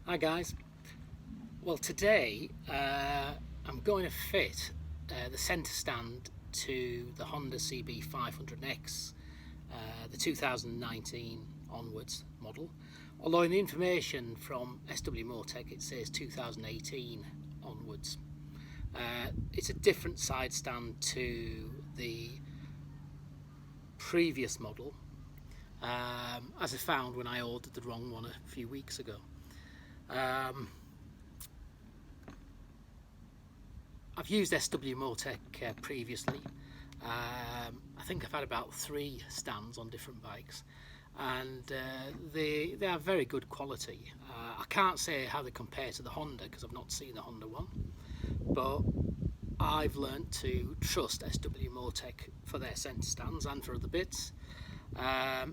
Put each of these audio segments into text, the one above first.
Hi guys. Well, today I'm going to fit the centre stand to the Honda CB500X, the 2019 onwards model. Although in the information from SW Motech it says 2018 onwards. It's a different side stand to the previous model, as I found when I ordered the wrong one a few weeks ago. I've used SW Motech previously. I think I've had about 3 stands on different bikes, and they are very good quality. I can't say how they compare to the Honda because I've not seen the Honda one, but I've learnt to trust SW Motech for their centre stands and for other bits.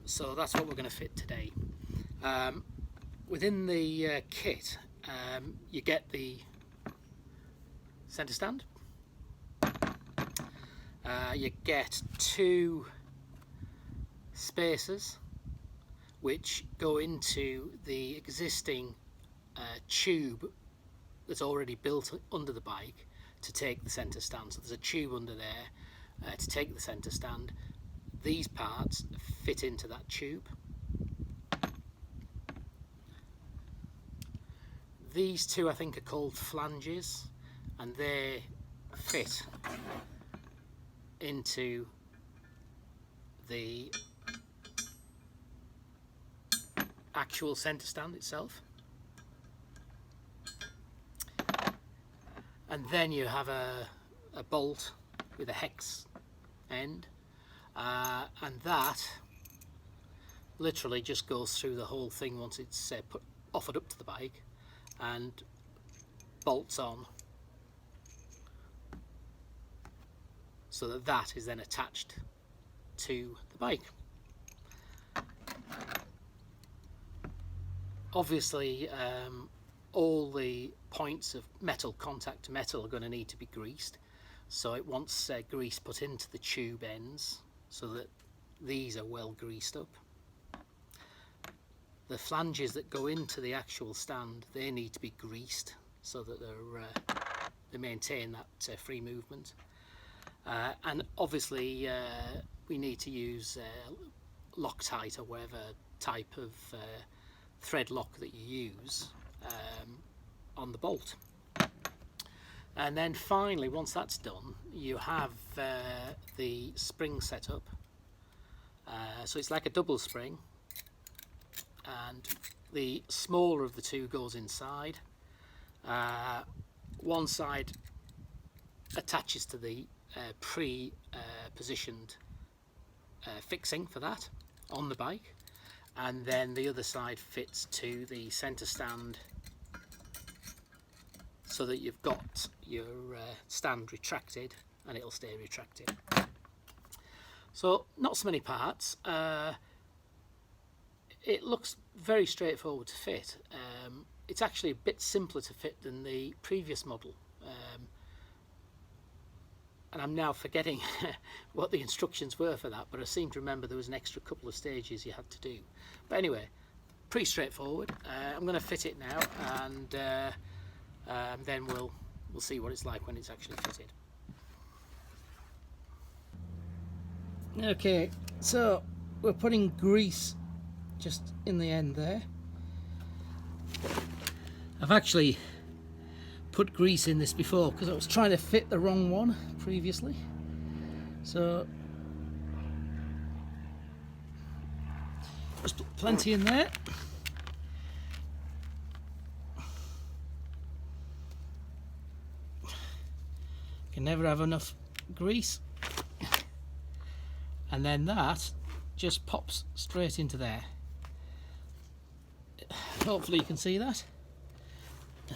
So that's what we're going to fit today. Within the kit, you get the centre stand, you get 2 spacers which go into the existing tube that's already built under the bike to take the centre stand. So there's a tube under there to take the centre stand. These parts fit into that tube. These 2 I think are called flanges, and they fit into the actual centre stand itself. And then you have a bolt with a hex end, and that literally just goes through the whole thing once it's offered up to the bike and bolts on, so that that is then attached to the bike. Obviously all the points of metal contact to metal are going to need to be greased, so it wants grease put into the tube ends so that these are well greased up. The flanges that go into the actual stand, they need to be greased so that they maintain that free movement. And obviously we need to use Loctite or whatever type of thread lock that you use on the bolt. And then finally, once that's done, you have the spring set up. So it's like a double spring, and the smaller of the 2 goes inside. One side attaches to the pre-positioned fixing for that on the bike, and then the other side fits to the centre stand, so that you've got your stand retracted and it'll stay retracted. So not so many parts. It looks very straightforward to fit. It's actually a bit simpler to fit than the previous model, and I'm now forgetting what the instructions were for that, but I seem to remember there was an extra couple of stages you had to do. But anyway, pretty straightforward. I'm going to fit it now, and then we'll see what it's like when it's actually fitted. Okay, so we're putting grease just in the end there. I've actually put grease in this before because I was trying to fit the wrong one previously, so just put plenty in there. Can never have enough grease, and then that just pops straight into there. Hopefully you can see that.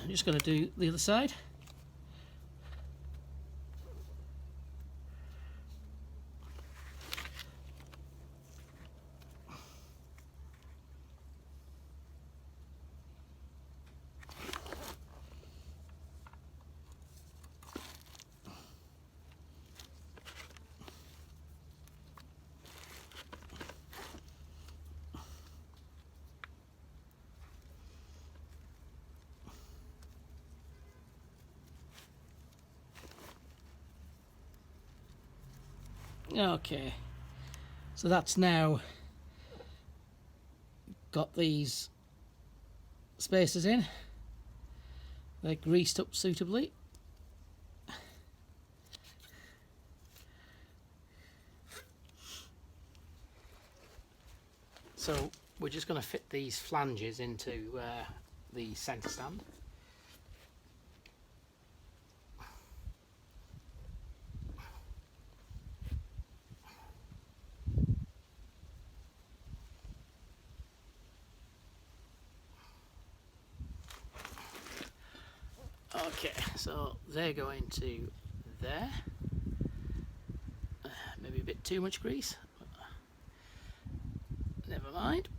I'm just going to do the other side. Okay, so that's now got these spacers in. They're greased up suitably. So we're just going to fit these flanges into the centre stand. Okay, so they're going to there. Maybe a bit too much grease. Never mind.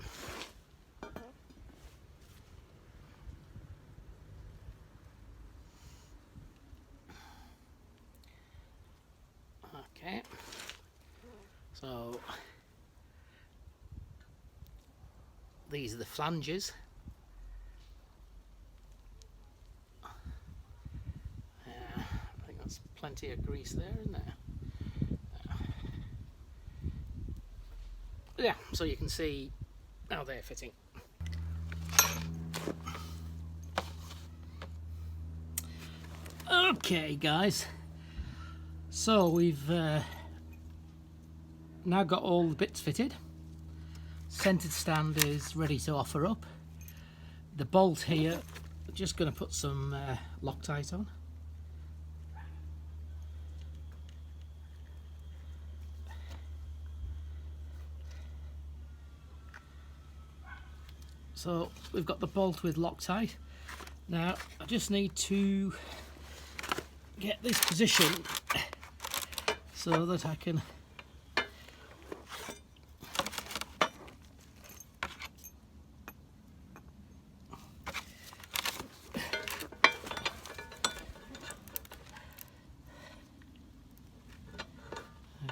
Okay, so these are the flanges. I think that's plenty of grease there, isn't there? Yeah, so you can see how they're fitting. Okay guys, so we've now got all the bits fitted. Centered stand is ready to offer up. The bolt here, just going to put some Loctite on. So we've got the bolt with Loctite. Now I just need to get this position so that I can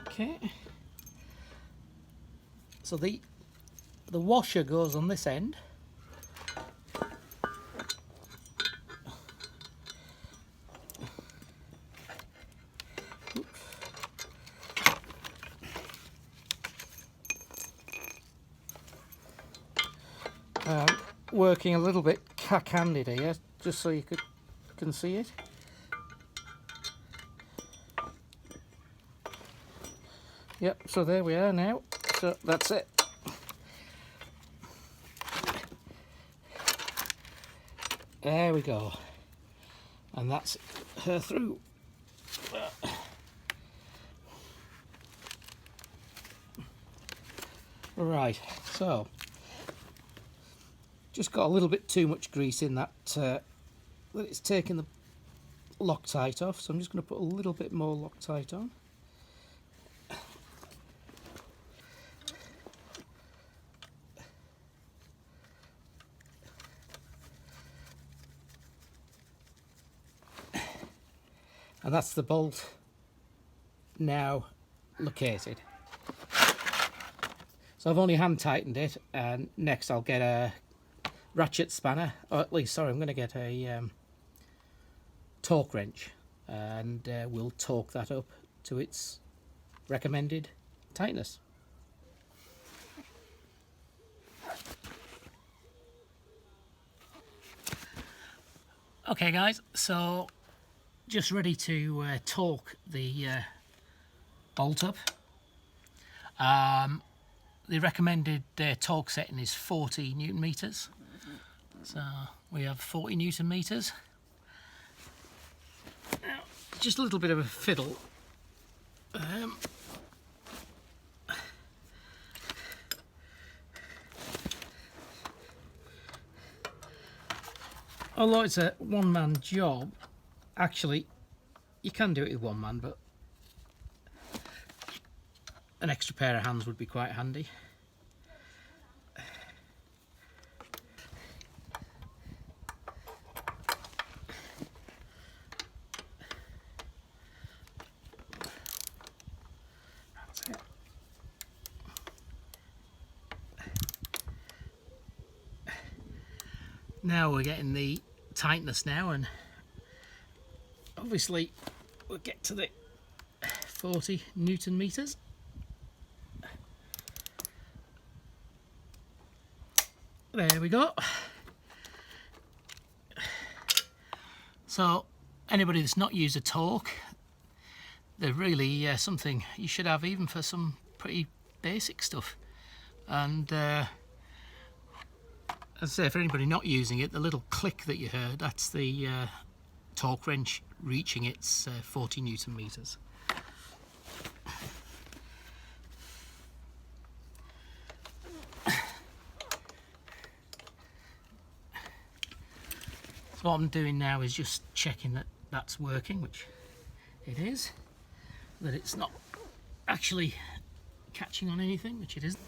okay. So the washer goes on this end. Working a little bit cack-handed here, just so you can see it. Yep, so there we are now. So that's it. There we go. And that's her through. Right, so just got a little bit too much grease in that that it's taken the Loctite off, so I'm just going to put a little bit more Loctite on. And that's the bolt now located. So I've only hand tightened it, and next I'll get a ratchet spanner, or at least, sorry, I'm going to get a torque wrench, and we'll torque that up to its recommended tightness. Okay guys, so just ready to torque the bolt up. The recommended torque setting is 40 Newton meters. So we have 40 Newton meters. Now, just a little bit of a fiddle. Although it's a one-man job, actually you can do it with one man, but an extra pair of hands would be quite handy. Now we're getting the tightness now, and obviously we'll get to the 40 Newton meters. There we go. So anybody that's not used a torque, they're really something you should have, even for some pretty basic stuff. And as I say, for anybody not using it, the little click that you heard, that's the torque wrench reaching its 40 Newton meters. So what I'm doing now is just checking that that's working, which it is, that it's not actually catching on anything, which it isn't.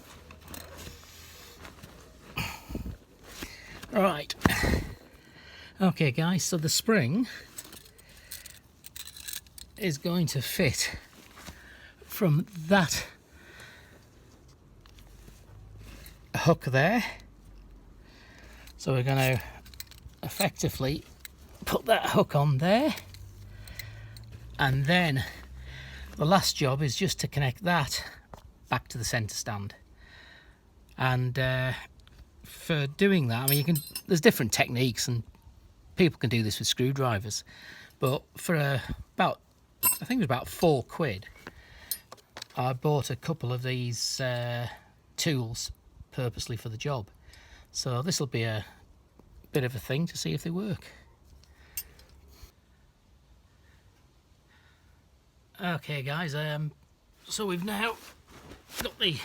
Right, okay guys, so the spring is going to fit from that hook there, so we're going to effectively put that hook on there, and then the last job is just to connect that back to the centre stand. And for doing that, I mean, there's different techniques and people can do this with screwdrivers, but for about, I think it was about £4, I bought a couple of these tools purposely for the job. So this will be a bit of a thing to see if they work. Okay guys, so we've now got the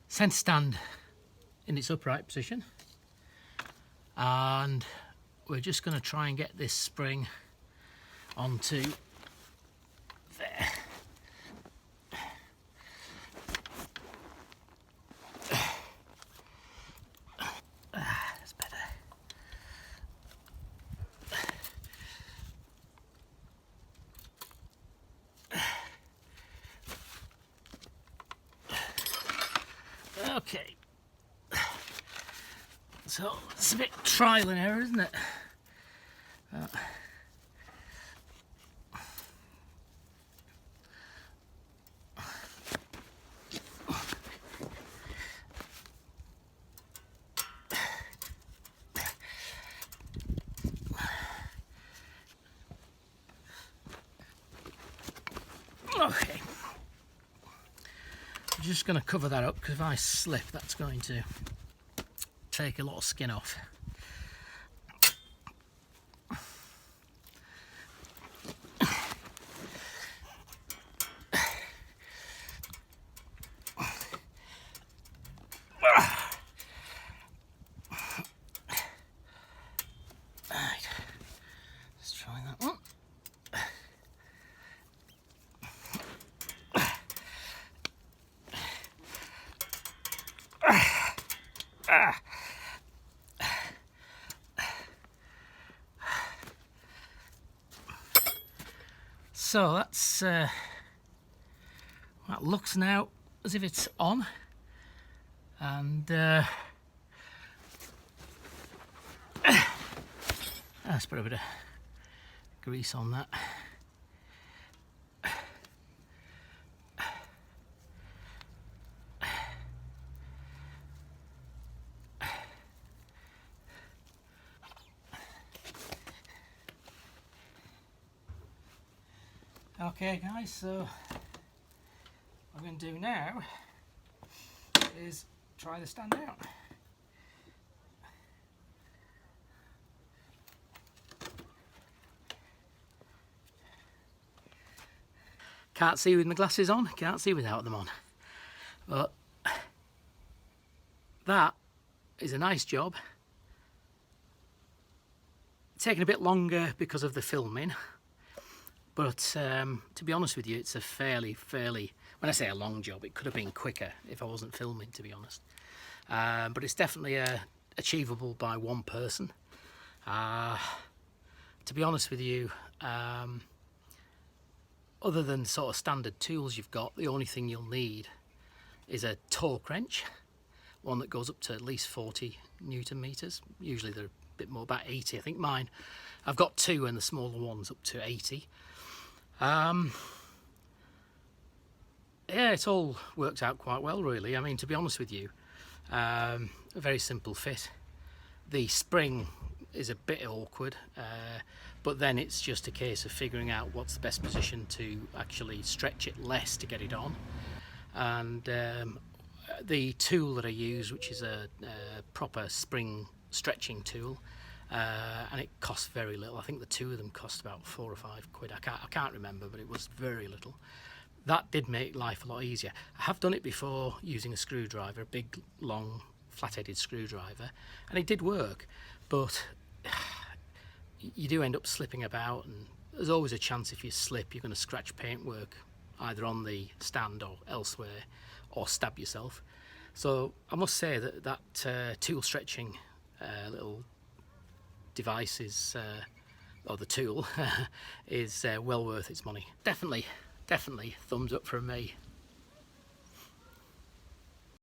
centre stand in its upright position, and we're just going to try and get this spring onto there. That's better. Okay, so it's a bit trial and error, isn't it? Okay, I'm just going to cover that up, because if I slip, that's going to take a lot of skin off. Right, let's try that one. So that's that looks now as if it's on, and let's put a bit of grease on that. Okay guys, so what I'm going to do now is try the stand out. Can't see with my glasses on, can't see without them on. But that is a nice job. It's taken a bit longer because of the filming. But to be honest with you, it's a fairly, when I say a long job, it could have been quicker if I wasn't filming, to be honest. But it's definitely achievable by one person. To be honest with you, other than sort of standard tools you've got, the only thing you'll need is a torque wrench, one that goes up to at least 40 Newton meters. Usually they're a bit more, about 80. I think mine, I've got two, and the smaller one's up to 80. Yeah, it's all worked out quite well, really. I mean, to be honest with you, a very simple fit. The spring is a bit awkward, but then it's just a case of figuring out what's the best position to actually stretch it less to get it on. And the tool that I use, which is a proper spring stretching tool, and it costs very little. I think the two of them cost about £4 or £5. I can't remember, but it was very little. That did make life a lot easier. I have done it before using a screwdriver, a big long flat-headed screwdriver, and it did work, but you do end up slipping about, and there's always a chance if you slip you're going to scratch paintwork either on the stand or elsewhere, or stab yourself. So I must say that tool stretching little device is, or the tool, is well worth its money. Definitely thumbs up from me.